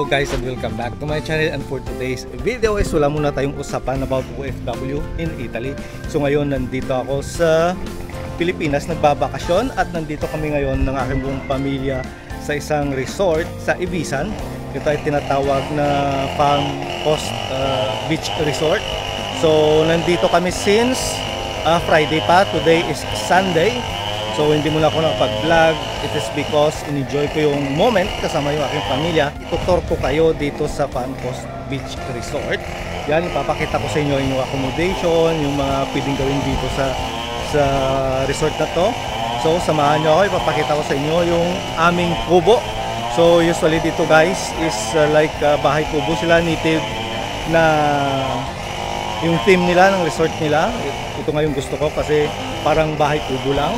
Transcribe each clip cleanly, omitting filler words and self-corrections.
Hello guys and welcome back to my channel, and for today's video is wala muna tayong usapan about OFW in Italy. So ngayon nandito ako sa Pilipinas nagbabakasyon at nandito kami ngayon ng aking buong pamilya sa isang resort sa Ibisan. Ito ay tinatawag na Palm Coast Beach Resort. So nandito kami since Friday pa, today is Sunday. So hindi muna ako nakapag-vlog. It is because in-enjoy ko yung moment kasama yung aking pamilya. Itutur ko kayo dito sa Palm Coast Beach Resort. Yan, ipapakita ko sa inyo yung accommodation, yung mga pwedeng gawin dito sa resort na to. So samahan nyo ako, ipapakita ko sa inyo yung aming kubo. So usually dito guys is like bahay kubo sila, native na yung theme nila ng resort nila. Ito nga yung gusto ko kasi parang bahay kubo lang.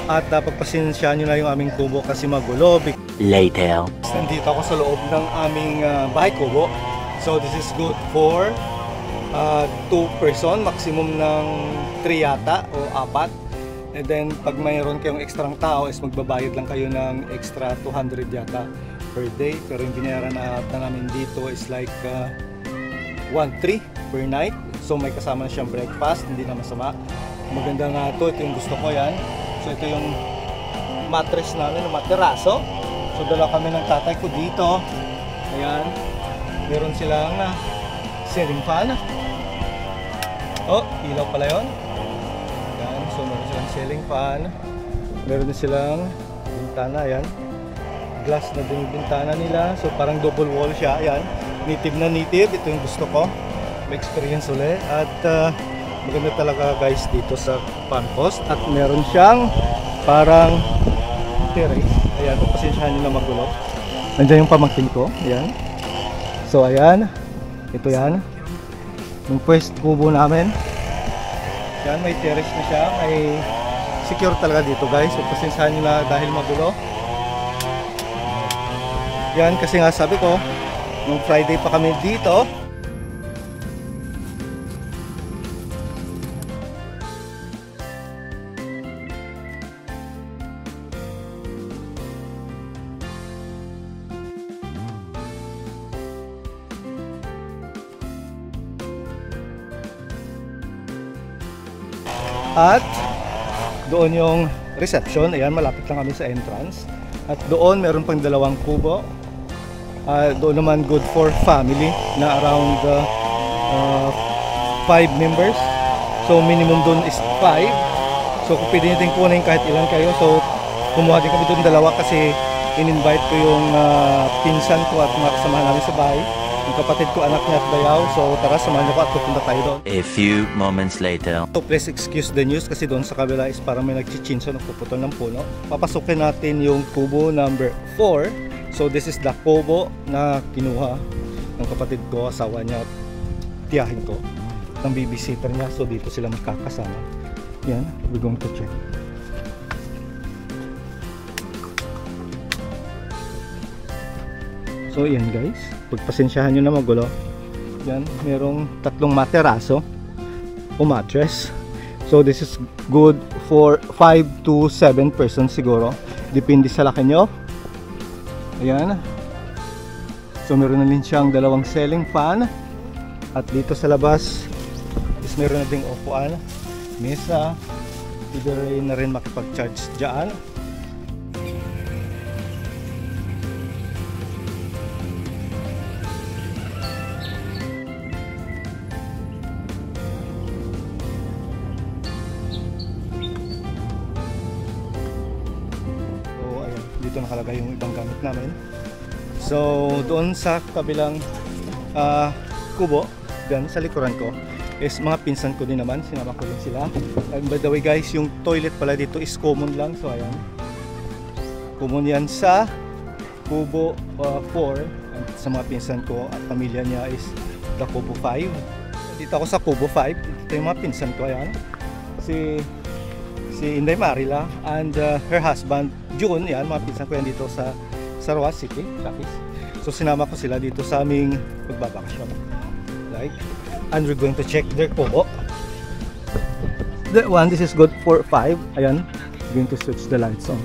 At pagpasensyahan nyo na yung aming kubo kasi magulo. Later. Nandito ako sa loob ng aming bahay kubo. So this is good for 2 person, maximum ng 3 yata o 4. And then pag mayroon kayong ekstrang tao is magbabayad lang kayo ng extra 200 yata per day. Pero yung binayaran na namin dito is like 1.3 per night. So may kasama na siyang breakfast, hindi na masama. Maganda nga ito, ito yung gusto ko yan. So ito yung mattress namin, yung materaso. So dala kami ng tatay ko dito. Ayan. Meron silang ceiling fan. Oh, ilaw pala yun. Ayan. So meron silang ceiling fan. Meron din silang bintana. Ayan. Glass na din yung bintana nila. So parang double wall siya. Ayan. Native na native. Ito yung gusto ko. May experience ulit. At maganda talaga guys dito sa Palm Coast. At meron siyang parang terrace. Ayan, pasensyahan nyo na magulo. Nandiyan yung pamangkin ko. Ayan. So ayan, ito yan yung first kubo namin. Ayan, may terrace na siya. May secure talaga dito guys. So pasensyahan nyo na dahil magulo. Ayan, kasi nga sabi ko nung Friday pa kami dito. At doon yung reception. Ayan, malapit lang kami sa entrance. At doon meron pang 2 kubo. Doon naman good for family na around 5 members. So minimum doon is 5. So kung pwede natin kunin kahit ilan kayo. So kumuha din kami doon 2 kasi in-invite ko yung pinsan ko at mga kasamahan namin sa bahay. Yung kapatid ko, anak niya at bayaw. So tara, samahan niyo ko at pupunta tayo doon. A few moments later. So please excuse the news kasi doon sa kabila is parang may nagchichinso, nagpuputol ng puno. Papasukin natin yung kubo number 4. So this is the kubo na kinuha ng kapatid ko, asawa niya at tiyahin ko, ng babysitter niya. So dito sila magkakasama. Yan, we're going to check. So yan guys, pagpasensyahan nyo na magulo. Yan, merong 3 materaso o mattress. So this is good for 5 to 7 persons siguro. Depende sa laki nyo. Ayan. So meron na din siyang 2 ceiling fan. At dito sa labas is meron na ding upuan, mesa. Pwede na rin makipag-charge dyan. Dito nakalagay yung ibang gamit namin. So doon sa kabilang kubo, dyan sa likuran ko is mga pinsan ko din naman, sinama ko din sila. And by the way guys, yung toilet pala dito is common lang. So ayan, common yan sa kubo 4. And sa mga pinsan ko at pamilya niya is the kubo 5. Dito ako sa kubo 5. Ito yung mga pinsan ko. Ayan, si Inday Marila and her husband June. Yan, mga pinsan ko yan dito sa Roas City, Lapis. So sinama ko sila dito sa aming pagbabakasyon. Like, and we're going to check their kubo. The one, this is good for 5. Ayan, going to switch the lights on.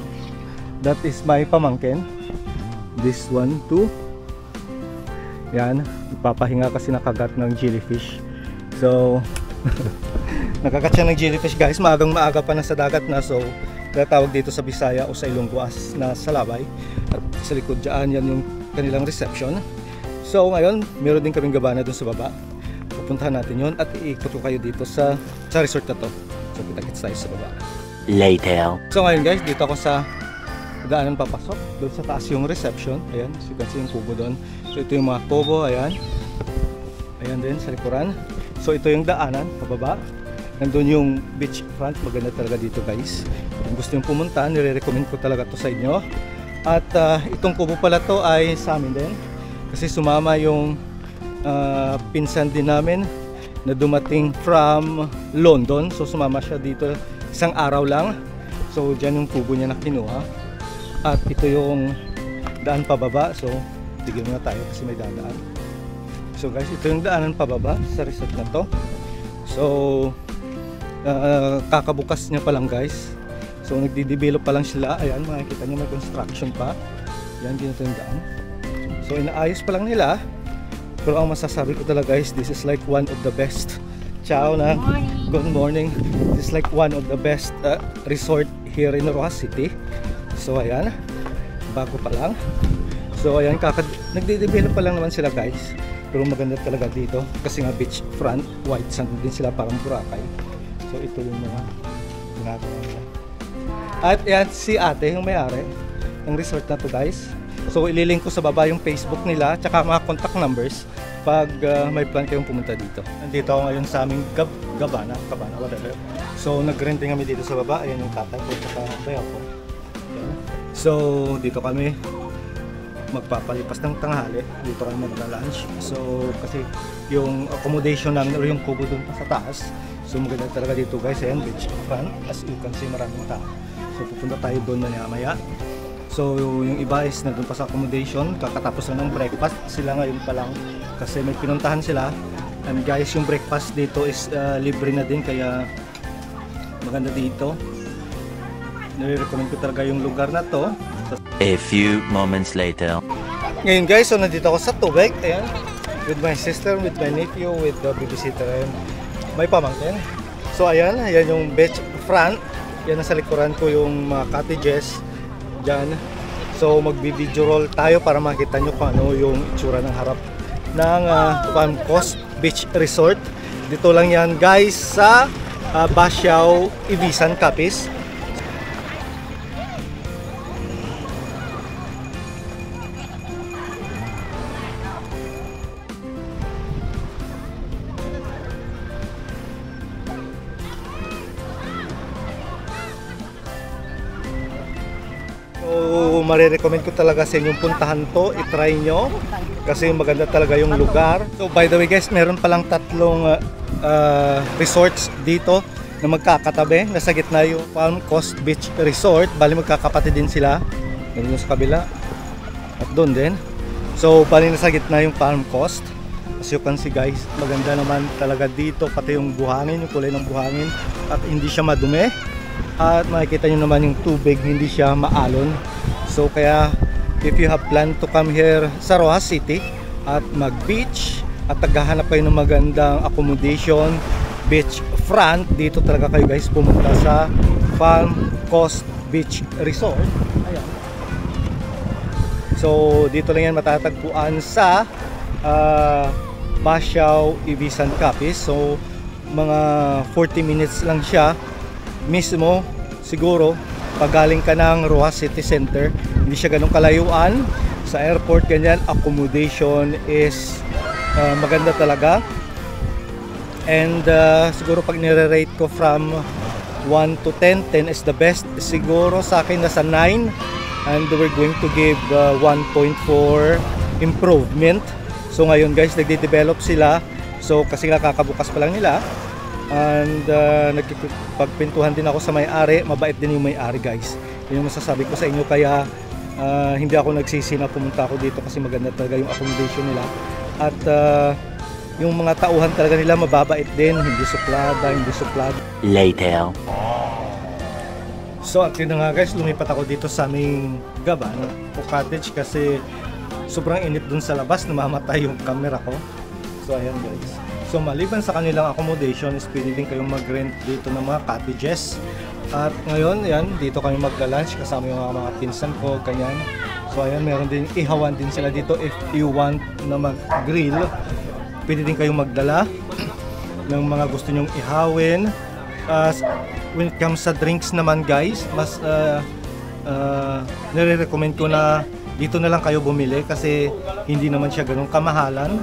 That is my pamangkin. This one, 2, Yan, ipapahinga kasi nakagat ng jellyfish. So, nakagat siya ng jellyfish guys. Maagang maaga pa na sa dagat na. So, tawag dito sa Bisaya o sa Ilonggo as na Salabay. At sa likod dyan, yan yung kanilang reception. So, ngayon, meron din kaming gabana dun sa baba. Pupuntahan natin yon at iikot ko kayo dito sa resort na to. So, kita-kits tayo sa baba. Later. So, ngayon guys, dito ako sa daanan papasok. Doon sa taas yung reception. Ayan, so you can see yung kubo doon. So, ito yung mga kubo. Ayan. Ayan din sa likuran. So, ito yung daanan pababa. Nandun yung beach front. Maganda talaga dito guys. Kung gusto yung pumunta, nire-recommend ko talaga to sa inyo. At itong kubo pala to ay sa amin din. Kasi sumama yung pinsan din namin na dumating from London. So sumama siya dito isang araw lang. So dyan yung kubo niya na kinuha. At ito yung daan pababa. So tigil muna tayo kasi may dadaan. So guys, ito yung daanan pababa sa resort na to. So kakabukas niya pa lang guys. So nagdi-develop pa lang sila. Ayan, makikita niyo may construction pa. Yan, dito yung daan. So inaayos pa lang nila. Pero ang masasabi ko talaga guys, this is like one of the best. Ciao na. Good morning. This is like one of the best resort here in Rojas City. So ayan, bago pa lang. So ayan, nagde-develop pa lang naman sila guys. Pero maganda talaga dito kasi nga beach front, white sand din sila, parang Boracay. So ito yung mga ginagawa nila. At yan si ate yung may-ari ng resort na to guys. So ililink ko sa baba yung Facebook nila tsaka mga contact numbers pag may plan kayong pumunta dito. Nandito ako ngayon sa aming cabana, whatever. So nag-renting kami dito sa baba. Ayan yung tatay ko tsaka bayaw ko. So dito kami magpapalipas ng tanghali. Dito kami magla-lunch. So kasi yung accommodation namin o yung kubo dun pa sa taas. So maganda talaga dito guys. Ayan, beach front. As you can see, maraming tao. So pupunta tayo doon maya-maya. So yung iba is nandun pa sa accommodation, kakatapos na ng breakfast. Sila ngayon pa lang kasi may pinuntahan sila. And guys, yung breakfast dito is libre na din, kaya maganda dito. Nire-recommend ko talaga yung lugar na to. A few moments later. Ngayon guys, so nandito ako sa tubig. Ayan, with my sister, with my nephew, with the babysitter and may pamangkin. So ayan yung beach front. Yan nasa likuran ko yung mga cottages dyan. So magbi-video roll tayo para makita nyo kung ano yung itsura ng harap ng Palm Coast Beach Resort. Dito lang yan guys sa Basiao, Ibisan, Capiz. So, marirecommend ko talaga sa inyong puntahan to, itry nyo kasi maganda talaga yung lugar. So by the way guys, meron palang tatlong resorts dito na magkakatabi. Nasa gitna yung Palm Coast Beach Resort, bali magkakapatid din sila. Ganun sa kabila at doon din. So bali nasa gitna yung Palm Coast. As you can see guys, maganda naman talaga dito, pati yung buhangin, yung kulay ng buhangin, at hindi siya madumi. At makikita nyo naman yung tubig, hindi siya maalon. So kaya if you have plan to come here sa Rojas City at mag beach at naghahanap kayo ng magandang accommodation, beach front, dito talaga kayo guys pumunta sa Palm Coast Beach Resort. Ayan. So dito lang yan matatagpuan sa Basiao, Ibisan, Capiz. So mga 40 minutes lang siya mismo siguro pag galing ka ng Rojas City Center. Hindi siya ganun kalayuan sa airport, ganyan. Accommodation is maganda talaga. And siguro pag nire-rate ko from 1 to 10, 10 is the best. Siguro sa akin nasa 9, and we're going to give 1.4 improvement. So ngayon guys, nagde-develop sila. So kasi kakabukas pa lang nila. And nagpagpintuhan din ako sa may-ari. Mabait din yung may-ari guys. Yun yung masasabi ko sa inyo. Kaya hindi ako nagsisi na pumunta ako dito kasi maganda talaga yung accommodation nila. At yung mga tauhan talaga nila mababait din. Hindi suplada, hindi suplada. Later. So at yun na nga guys, lumipat ako dito sa aming gabana o cottage kasi sobrang init dun sa labas, namamatay yung camera ko. So ayan guys. So maliban sa kanilang accommodation is pwede din kayong mag-rent dito ng mga cottages. At ngayon, yan, dito kami magla-lunch kasama yung mga pinsan ko, kanyan. So ayan, meron din, ihawan din sila dito if you want na mag-grill. Pwede din kayong magdala ng mga gusto nyong ihawin. When it comes sa drinks naman guys, mas nire-recommend ko na dito na lang kayo bumili kasi hindi naman siya ganun kamahalan.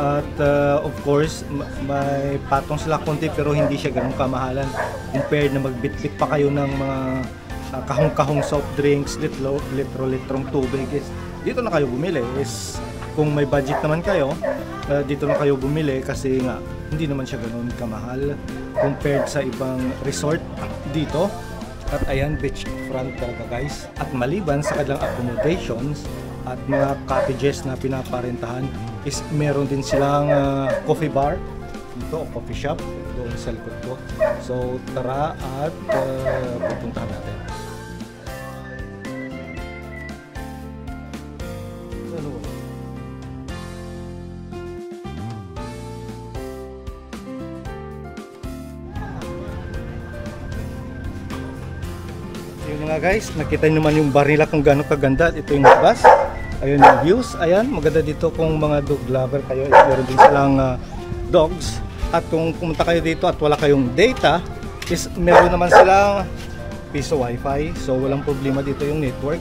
At of course, may patong sila konti pero hindi siya ganun kamahalan compared na magbitbit pa kayo ng mga kahong-kahong soft drinks, litrong tubig. Dito na kayo bumili. Kung may budget naman kayo, dito na kayo bumili kasi nga hindi naman siya ganun kamahal compared sa ibang resort dito. At ayan, beachfront talaga guys. At maliban sa kanilang accommodations at mga cottages na pinaparentahan is meron din silang coffee bar dito o coffee shop doon sa likod ko. So tara at pupuntahan natin. Yun nga guys, nakita nyo naman yung bar nila kung gaano kaganda. Ito yung labas. Ayun yung views. Ayan, maganda dito kung mga dog lover kayo. Meron din silang dogs. At kung pumunta kayo dito at wala kayong data, is meron naman silang piso wifi. So walang problema dito yung network.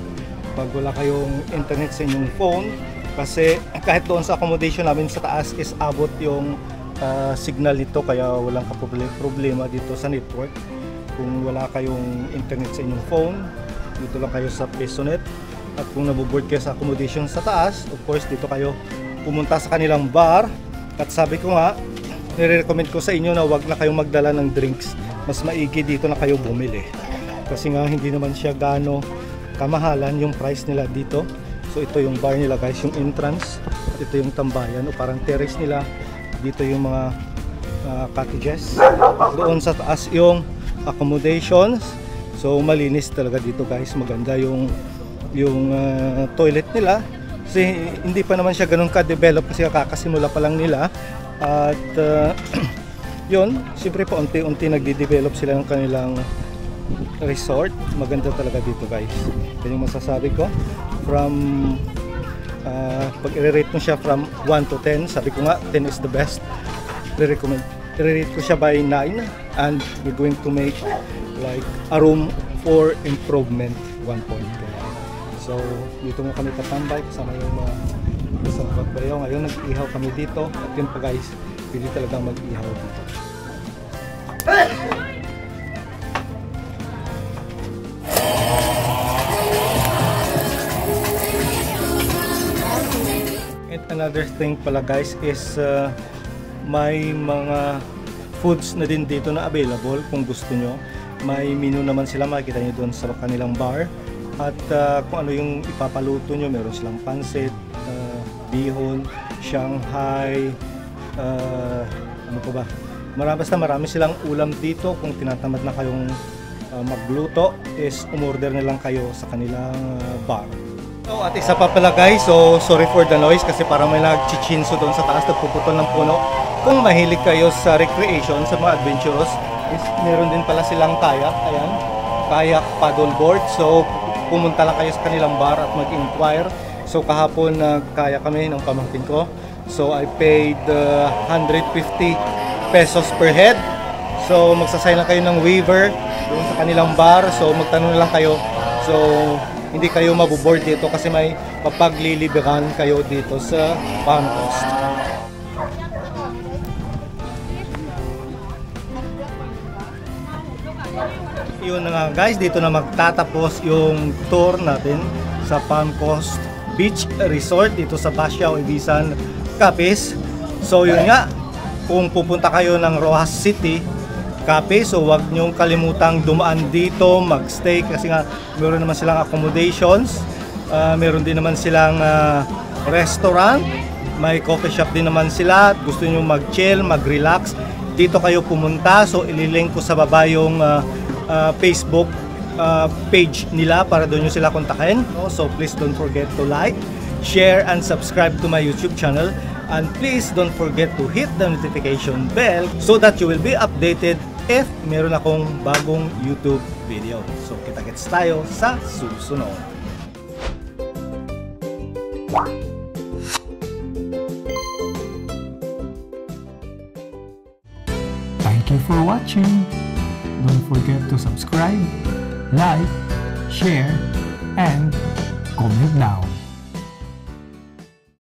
Pag wala kayong internet sa inyong phone, kasi kahit doon sa accommodation namin sa taas is abot yung signal nito. Kaya walang problema dito sa network. Kung wala kayong internet sa inyong phone, dito lang kayo sa PesoNet. At kung naboboard kayo sa accommodation sa taas, of course dito kayo pumunta sa kanilang bar. At sabi ko nga, nire-recommend ko sa inyo na wag na kayong magdala ng drinks. Mas maigi dito na kayo bumili. Kasi nga hindi naman siya gaano kamahalan yung price nila dito. So ito yung bar nila guys, yung entrance. At ito yung tambayan o parang terrace nila. Dito yung mga cottages. Doon sa taas yung accommodations. So malinis talaga dito guys, maganda yung toilet nila kasi hindi pa naman siya ganun ka-develop kasi kakasimula pa lang nila. At yun, siyempre po unti-unti nagde-develop sila ng kanilang resort. Maganda talaga dito guys. Yan yung masasabi ko. From pag i-rate mo siya from 1 to 10, sabi ko nga 10 is the best. I-rate ko siya by 9 and we're going to make like a room for improvement 1 point. So dito mo kami tatambay kasama yung mga isang pagbayaw. Ngayon nag-ihaw kami dito at yun pa guys, pwede talagang mag-ihaw dito. And another thing pala guys is may mga foods na din dito na available kung gusto nyo. May menu naman sila, makikita nyo doon sa kanilang bar. At kung ano yung ipapaluto nyo, meron silang pansit, bihon, Shanghai, ano pa ba? Marami silang ulam dito. Kung tinatamad na kayong magluto, is umorder na lang kayo sa kanilang bar. So, at isa pa pala guys, so sorry for the noise kasi parang may nagchichinso doon sa taas, nagpuputol ng puno. Kung mahilig kayo sa recreation, sa mga adventurous, is meron din pala silang kayak, ayan, kayak paddleboard. So pumunta lang kayo sa kanilang bar at mag-inquire. So kahapon nagkaya kami ng pamangkin ko. So I paid 150 pesos per head. So magsasign lang kayo ng waiver doon sa kanilang bar. So magtanong lang kayo. So hindi kayo maboboard dito kasi may papagliliberan kayo dito sa Palm Coast. Yun na nga guys, dito na magtatapos yung tour natin sa Palm Coast Beach Resort dito sa Pasiao, Ibisan, Capiz. So yun nga, kung pupunta kayo ng Roxas City, Capiz, so wag nyong kalimutang dumaan dito, magstay kasi nga meron naman silang accommodations, meron din naman silang restaurant, may coffee shop din naman sila. Gusto nyo mag-chill, mag-relax, dito kayo pumunta. So ililink ko sa baba yung Facebook page nila para doon nyo sila kontakin. So please don't forget to like, share, and subscribe to my YouTube channel. And please don't forget to hit the notification bell so that you will be updated if meron akong bagong YouTube video. So kita-kits tayo sa susunod. Thank you for watching. Don't forget to subscribe, like, share, and comment down.